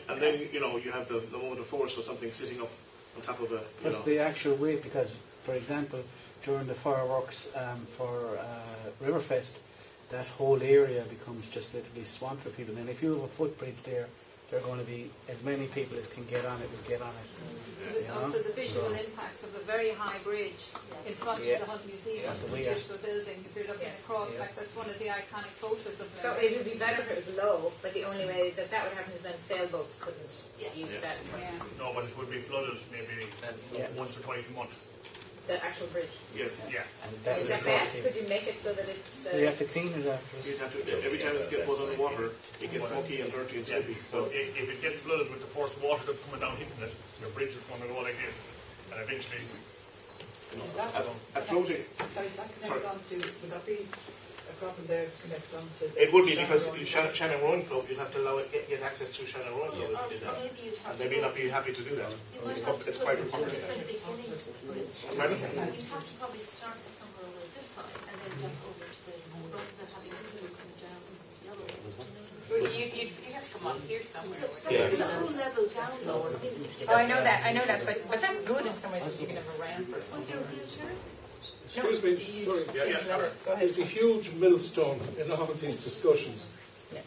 you have the moment of force or something sitting up on top of a.
That's the actual weight, because, for example, during the fireworks for Riverfest, that whole area becomes just literally swamped for people. And if you have a footbridge there, there are going to be as many people as can get on it will get on it.
There's also the visual impact of a very high bridge in front of the Hunt Museum. It's a beautiful building. If you're looking across, like that's one of the iconic photos of
So it would be better if it was low, but the only way that would happen is then sailboats couldn't use that.
No, but it would be flooded maybe once or twice a month.
the actual bridge.
Yes.
Yeah.
Is that bad? Could you make it so that it's...
You have to clean it after.
You'd have to, every time it gets put on the water, it gets smoky and dirty and slippy.
So if it gets flooded with the force of water that's coming down hitting it, your bridge is going to go like this, and eventually,
Is that
a floating.
Sorry, that connect on to, would that be a problem there connects on to?
It would be because Shannon Rowing Club, you'd have to allow it get access through Shannon Rowing Club if you did that. And they may not be happy to do that. It's private property. Pardon?
You'd have to probably start it somewhere over this side and then jump over to the, rather than having people come down the other way.
Well, you'd have to come up here somewhere.
That's the whole level down lower. I mean,
Oh, I know that, but that's good in some ways if you can have a ramp or
was there a wheelchair?
Excuse me, sorry.
Yeah.
Go ahead.
There's a huge millstone in all of these discussions.
Yeah.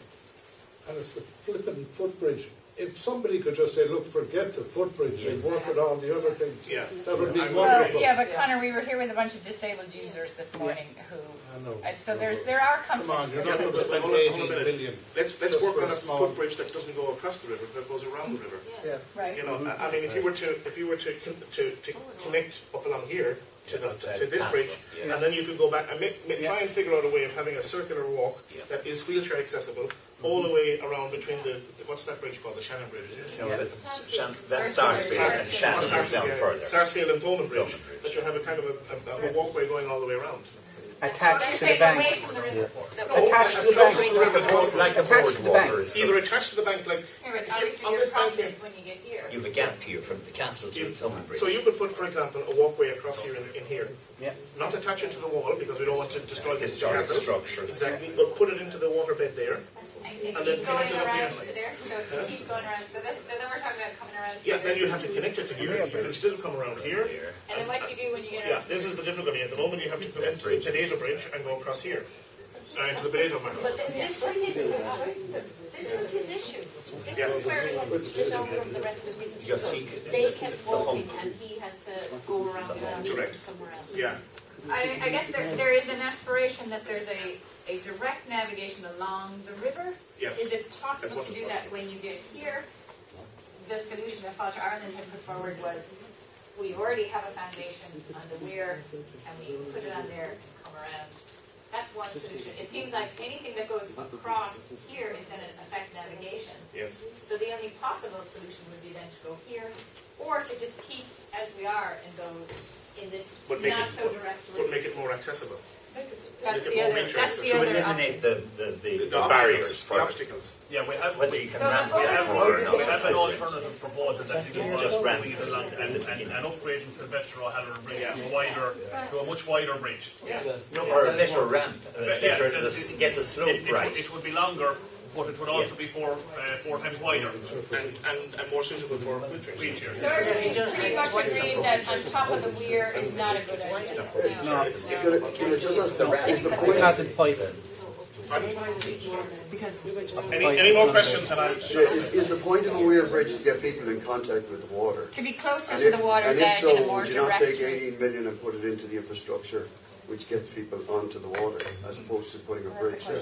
And it's the flipping footbridge. If somebody could just say, look, forget the footbridge and work with all the other things,
Yeah.
that would be
Well,
Well,
wonderful.
yeah, but Connor, we were here with a bunch of disabled users this morning who,
I know.
so there are
Come on,
conflicts.
you're
there.
not going to spend
Hold on a
80
minute.
million.
Let's
Just
work
for
on
a
a
small-
footbridge that doesn't go across the river, that goes around the river.
Yeah.
Right.
You know, I mean, if you were to connect up along here to this bridge, and then you could go back and try and figure out a way of having a circular walk that is wheelchair accessible all the way around between the what's that bridge called? The Shannon Bridge.
No, that's Sarsfield and Shannon is down further.
Sarsfield and Colman Bridge.
Colman Bridge.
That you have a kind of a walkway going all the way around.
Attached to the
Away
bank.
from the river.
Attached to the bank.
Like a
Attached to the bank.
boardwalk.
Either attached to the bank, like
Yeah, but obviously
on
your
this bank
problem
here.
is when you get here.
You have a gap here from the castle to Colman Bridge.
So you could put, for example, a walkway across here in here.
Yeah.
Not attach it to the wall because we don't want to destroy the
Historic
castle.
structures.
Exactly, but put it into the waterbed there.
And
And then
keep
connect
going
it up
around
here.
to there. So if you keep going around, so then we're talking about coming around
Yeah,
here.
then you have to connect it to here. You can still come around here.
And then what do you do when you get
Yeah,
around?
this is the difficulty. At the moment, you have to connect to the potato bridge and go across here. Into the potato market.
But this was his issue. This
Yeah.
was where he had to split over from the rest of his
Because he
people.
could-
They kept walking and he had to go around and meet them
Correct.
somewhere else.
Yeah.
I guess there is an aspiration that there's a direct navigation along the river.
Yes.
Is it possible
That's
to
what
do
it
that when you get here? The solution that Fáilte Ireland had put forward was, we already have a foundation on the weir, and we put it on there and come around. That's one solution. It seems like anything that goes across here is going to affect navigation.
Yes.
So the only possible solution would be then to go here, or to just keep as we are and go in this
But make
not
it-
so direct
But
route.
make it more accessible.
That's
make it
the
more
other.
wheelchair
That's the
accessible.
To
other
eliminate
option.
the barriers
The
for it.
obstacles.
yeah, we have
Whether you can
So
ramp
the
it
only-
or
we have
not.
an alternative proposal that you can
Just ramp
it along and upgrading Sylvester O'Halloran Bridge
Yeah.
to a much wider bridge.
Or a better ramp,
Yeah,
get the slope
It
right.
would be longer, but it would also be four times wider.
And more suitable for wheelchairs.
Wheelchairs.
So everybody's pretty much agreed that on top of the weir is not a good idea.
No,
Can I just ask, is the point,
because it's pipe.
Any more questions? And
is the point of a weir bridge to get people in contact with the water?
To be closer
And
to the water's
and if
edge
so,
in a more
would you not
direct
take
route.
18 million and put it into the infrastructure which gets people onto the water as opposed to putting a bridge there?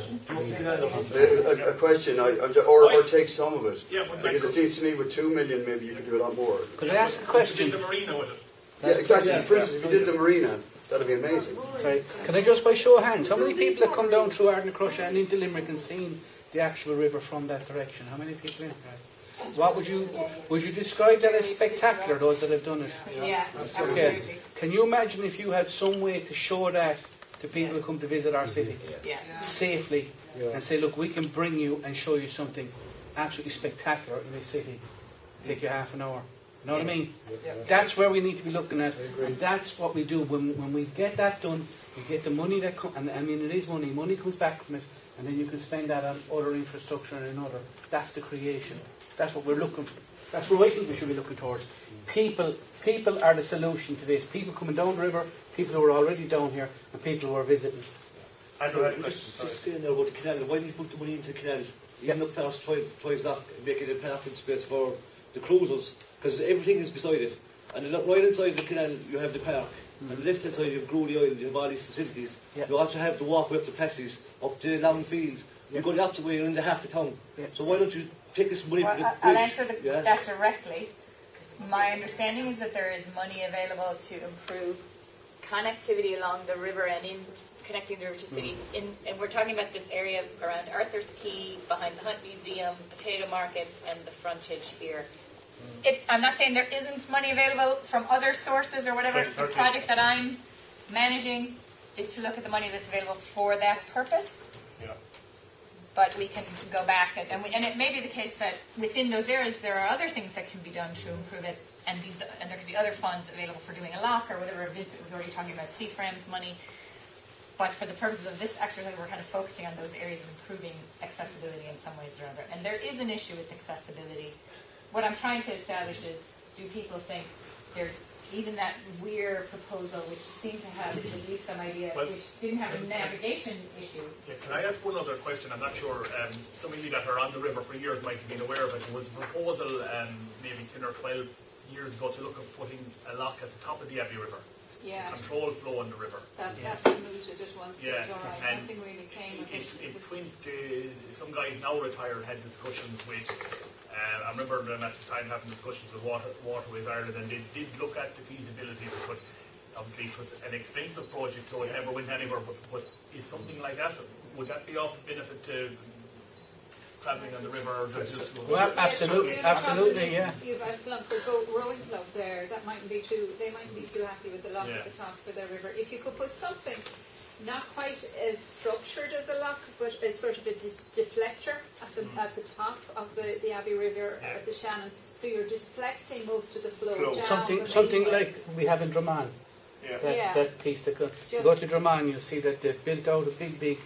A question, or take some of it.
Yeah, but
Because it seems to me with 2 million maybe you could do a lot more.
Could I ask a
In
question?
the marina with it.
Yeah, exactly. For instance, if you did the marina, that'd be amazing.
Sorry, can I just by show of hands, how many people have come down through Ardnacrusha and into Limerick and seen the actual river from that direction? How many people in? What would you describe that as spectacular? Those that have done it.
Yeah,
Okay.
absolutely.
Can you imagine if you had some way to show that to people who come to visit our city
Yeah.
safely and say, look, we can bring you and show you something absolutely spectacular in this city. Take you half an hour. You know what I mean? That's where we need to be looking at, and that's what we do when we get that done. We get the money that comes, and I mean it is money. Money comes back from it, and then you can spend that on other infrastructure and another. That's the creation. That's what we're looking for. That's what I think we should be looking towards. People are the solution to this. People coming down the river, people who are already down here, and people who are visiting.
Just saying there about the canal, why did you put the money into the canal? Even up first, try not making a parking space for the cruisers, because everything is beside it. And right inside the canal you have the park, and the left hand side you have Groody Island, you have all these facilities.
Yeah.
You also have the walkway up to Plessis, up to Long Fields. You go the opposite way, you're in the half the town.
Yeah.
So why don't you take this money from the
Well,
bridge?
I'll answer
Yeah.
that directly. My understanding is that there is money available to improve connectivity along the river and in connecting the river to city. And we're talking about this area around Arthur's Quay, behind the Hunt Museum, Potato Market, and the frontage here. I'm not saying there isn't money available from other sources or whatever. The project that I'm managing is to look at the money that's available for that purpose.
Yeah.
But we can go back, and it may be the case that within those areas there are other things that can be done to improve it, and there could be other funds available for doing a lock or whatever. Vincent was already talking about C-frames money. But for the purposes of this exercise, we're kind of focusing on those areas of improving accessibility in some ways or other. And there is an issue with accessibility. What I'm trying to establish is, do people think there's even that weird proposal, which seemed to have at least some idea, which didn't have a navigation issue?
Yeah, can I ask one other question? I'm not sure, some of you that are on the river for years might have been aware of it. There was a proposal maybe 10 or 12 years ago to look at putting a lock at the top of the Abbey River.
Yeah.
Control flow in the river.
That's mooted at once.
Yeah. And
nothing really came of it.
Some guys now retired had discussions with, I remember them at the time having discussions with Waterways Ireland, and they did look at the feasibility, but obviously it was an expensive project, so it never went anywhere. But is something like that, would that be of benefit to travelling on the river? Or just
well, absolutely, yeah.
You've a rowing club there. They mightn't be too happy with the lock at the top for their river. If you could put something not quite as structured as a lock, but as sort of a deflector at the top of the Abbey River at the Shannon, so you're deflecting most of the flow down.
Something like we have in Drummond. That piece that you go to Drummond, you'll see that they've built out a big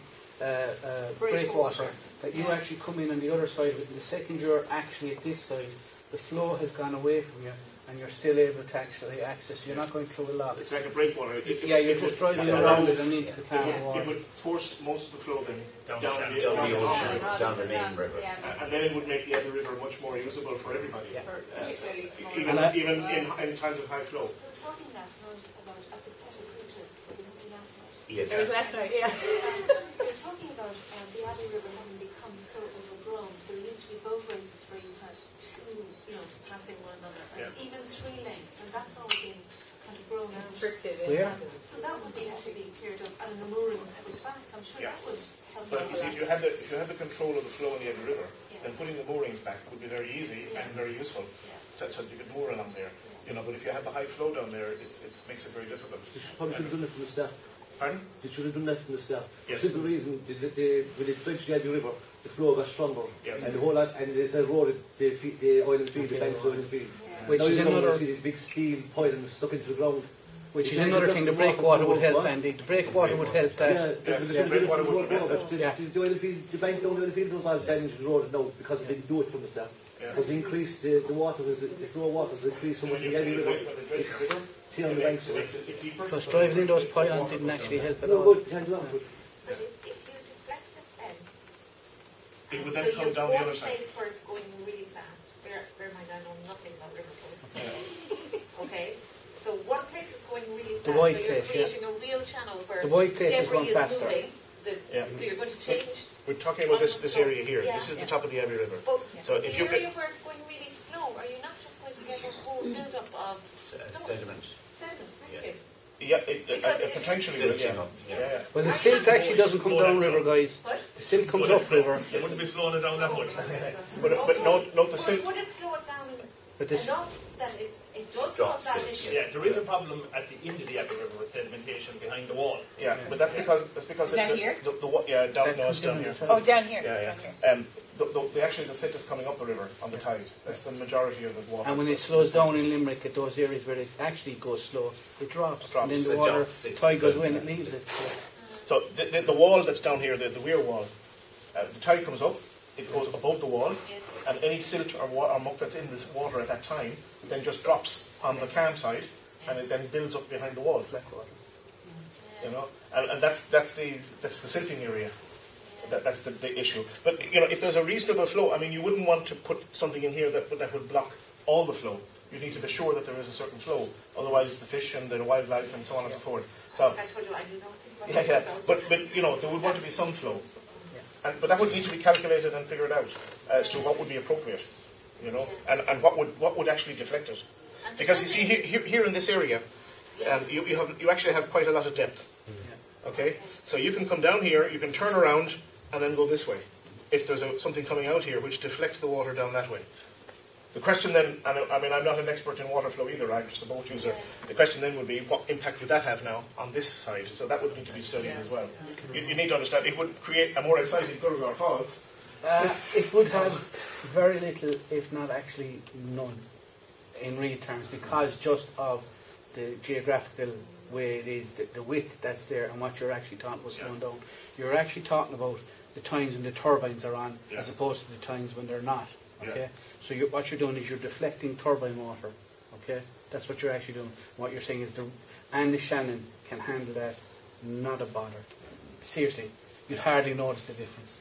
breakwater. That you actually come in on the other side of it, and the second you're actually at this side, the flow has gone away from you, and you're still able to actually access. You're not going through a lock.
It's like a breakwater.
You're just driving around it and into the calm water.
It would force most of the flow then down the
ocean, down the main river.
And then it would make the Abbey River much more usable for everybody.
Particularly small.
Even in times of high flow.
We were talking last night about at the Petty Creature, last night.
Yes.
It was last night, yeah.
We were talking about the Abbey River having become so overgrown. There used to be boat races where you had two, passing one another, and even 3 lanes, and that's all been kind of grown out.
Restricted.
Yeah.
So that would need to be cleared up, and the moorings put back. I'm sure that would help.
But you see, if you had the control of the flow in the Abbey River, then putting the moorings back would be very easy and very useful. So you could moor along there. But if you have the high flow down there, it makes it very difficult.
Probably should have done it from the start.
Pardon?
They should have done that from the start.
Yes.
The simple reason, when they dredged the Abbey River, the flow got stronger.
Yes.
And the whole lot, and it's eroded the oil and field, the banks of oil and field.
Which
now
is another.
See these big steel pylons stuck into the ground.
Which is another thing. The breakwater would help, Andy. The breakwater would help that.
The breakwater would help that.
The oil and field, the bank down the oil and field was all damaged and eroded now because they didn't do it from the start. Because they increased the water, the flow of water has increased so much in the Abbey River. On the banks of it.
Plus driving in those pylons didn't actually help at all.
No, good, you can't do that.
But if you deflect it then,
it would then come down the other side.
So you have one place where it's going really fast. Bear in mind, I know nothing about river flows. Okay? So one place is going really fast.
The wide
so
place,
you're creating a real channel where
the wide place is going faster.
Moving. So you're going to change.
We're talking about this area here. This is the top of the Abbey River.
But
so
the area where it's going really slow, are you not just going to get a whole build-up of
sediment?
Yeah, potentially would, yeah.
Well, the silt actually doesn't come down river, guys. The silt comes up river.
They wouldn't be slowing it down that much.
But note the silt.
Would it slow it down
But this,
enough that it does cause that issue?
Yeah, there is a problem at the end of the Abbey River with sedimentation behind the wall.
Yeah, but that's because
down here.
down here.
Oh, down here.
Yeah. The silt is coming up the river on the tide. That's the majority of the water.
and when it slows down in Limerick at those areas where it actually goes slow, it drops. And then the water tide goes away and it leaves it.
So the wall that's down here, the weir wall, the tide comes up, it goes above the wall, and any silt or muck that's in this water at that time then just drops on the calm side, and it then builds up behind the walls. And that's the silting area. That's the issue. But if there's a reasonable flow, I mean, you wouldn't want to put something in here that would block all the flow. You need to be sure that there is a certain flow. Otherwise, the fish and the wildlife and so on and so forth. So,
I told you I do not think about
But there would want to be some flow. But that would need to be calculated and figured out as to what would be appropriate. And what would actually deflect it. Because you see here in this area, you actually have quite a lot of depth. Okay, so you can come down here, you can turn around, and then go this way. If there's something coming out here which deflects the water down that way. The question then, I mean, I'm not an expert in water flow either, I'm just a boat user. The question then would be, what impact would that have now on this side? So that would need to be studied as well. You need to understand, it would create a more exciting Gurrigar Falls.
It would have very little, if not actually none, in real terms, because just of the geographical way it is, the width that's there, and what you're actually talking about slowing down. You're actually talking about the times when the turbines are on, as opposed to the times when they're not. Okay, so what you're doing is you're deflecting turbine water. Okay, that's what you're actually doing. What you're saying is the Shannon can handle that, not a bother. Seriously, you'd hardly notice the difference.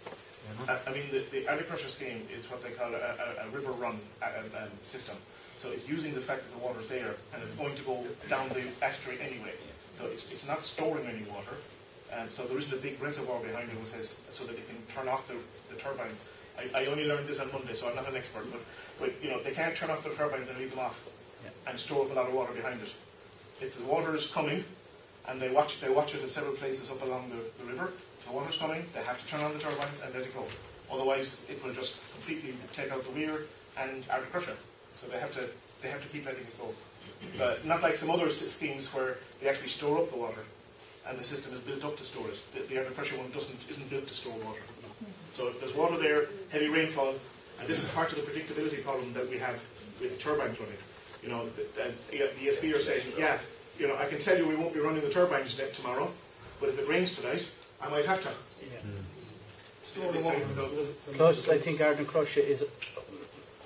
You know?
I mean, the agriculture scheme is what they call a river run system. So it's using the fact that the water's there, and it's going to go down the estuary anyway. So it's not storing any water. So there isn't a big reservoir behind it which says, so that it can turn off the turbines. I only learned this on Monday, so I'm not an expert, but you know, they can't turn off the turbines and leave them off and store up a lot of water behind it. If the water is coming, and they watch it in several places up along the river, if the water's coming, they have to turn on the turbines and let it go. Otherwise, it will just completely take out the weir and agriculture. So they have to keep letting it go. Not like some other schemes where they actually store up the water, and the system is built up to store it. The agriculture one isn't built to store water. So if there's water there, heavy rainfall, and this is part of the predictability problem that we have with turbines running. You know, the ESB are saying, yeah, you know, I can tell you we won't be running the turbines tomorrow, but if it rains tonight, I might have to. Store the water.
Plus, I think Ardnacrusha Crusher is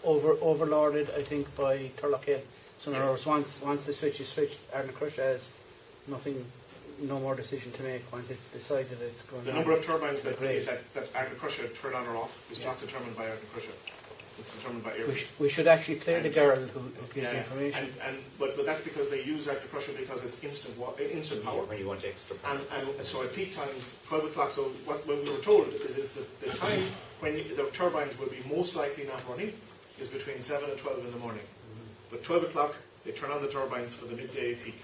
overloaded, I think, by Turlock Hill. So in other words, once the switch is switched, Ardnacrusha Crusher has no more decision to make once it's decided that it's going
the number of turbines that Ardnacrusha turn on or off is not determined by Ardnacrusha. It's determined by area.
We should actually play the girl who gives the information.
But that's because they use Ardnacrusha because it's instant power.
When you want extra power.
And so at peak times, 12 o'clock, so what we were told is that the time when the turbines will be most likely not running is between 7 and 12 in the morning. But 12 o'clock, they turn on the turbines for the midday peak.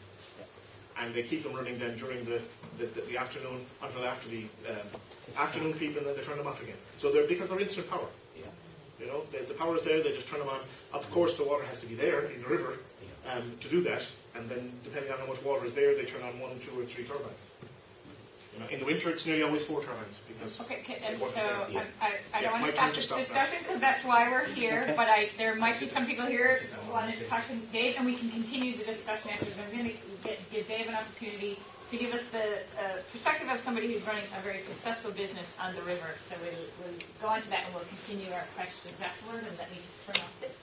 And they keep them running then during the afternoon until after the afternoon peak, and then they turn them off again. So because they're instant power. You know, the power is there, they just turn them on. Of course, the water has to be there in the river to do that, and then depending on how much water is there, they turn on 1, 2, or 3 turbines. You know, in the winter, it's nearly always 4 turbines because.
Okay, and so I don't want to stop this discussion because that's why we're here. But there might be some people here who want to talk to Dave, and we can continue the discussion after. I'm going to give Dave an opportunity to give us the perspective of somebody who's running a very successful business on the river. So we'll go on to that, and we'll continue our questions afterward. And let me just turn off this.